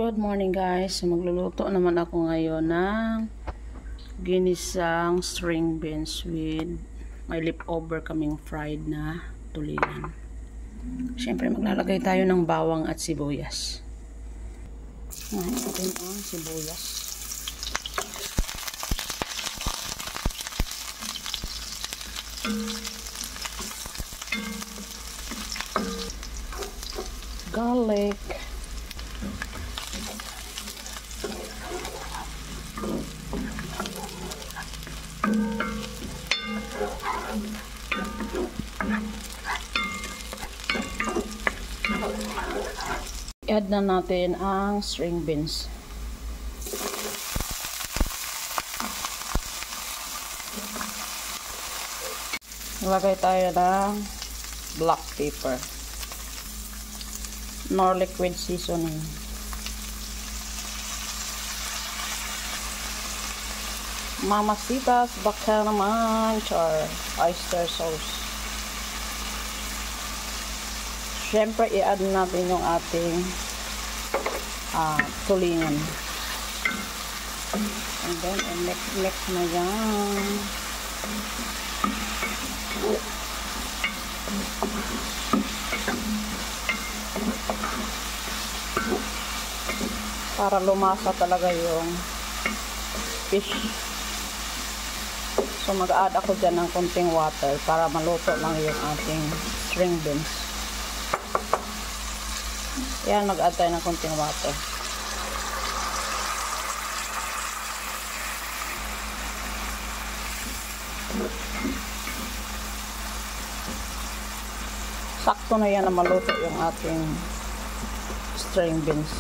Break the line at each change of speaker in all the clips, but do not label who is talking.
Good morning guys. Magluluto naman ako ngayon ng ginisang string beans with may leftover kaming fried na tulingan. Siyempre maglalagay tayo ng bawang at sibuyas. Ngayon natin ang sibuyas. Garlic. I-add na natin ang string beans. Ilagay tayo ng black pepper. Nor liquid seasoning. Mamacitas, baka naman, char, oyster sauce. Siyempre, i-add natin yung ating tulingan. And then, mix na yan. Para lumasa talaga yung fish. So, mag-add ako dyan ng konting water para maluto lang yung ating string beans. Yan, mag-add tayo ng konting water. Sakto na yan na maluto yung ating string beans.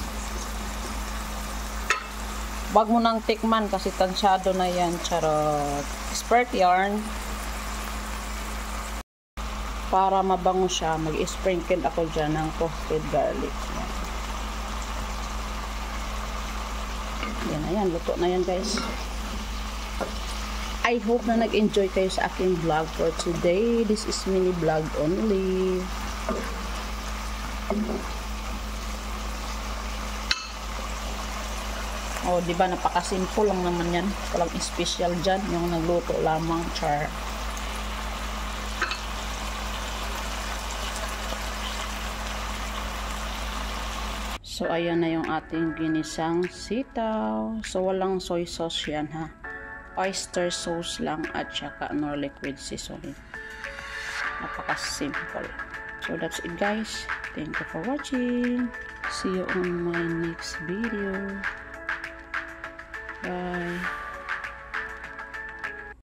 Wag mo nang tikman kasi tansyado na yan. Charot. Expert yarn. Para mabango siya, mag-sprinkle ako dyan ng toasted garlic. Yan na yan. Luto na yan guys. I hope na nag-enjoy kayo sa aking vlog for today. This is mini vlog only. Oh, diba napaka-simple lang naman yan. Walang special dyan. Yung nagluto lamang, char. So, ayan na yung ating ginisang sitaw. So, walang soy sauce yan ha. Oyster sauce lang at saka nor liquid seasoning. Napaka-simple. So, that's it guys. Thank you for watching. See you on my next video. Bye.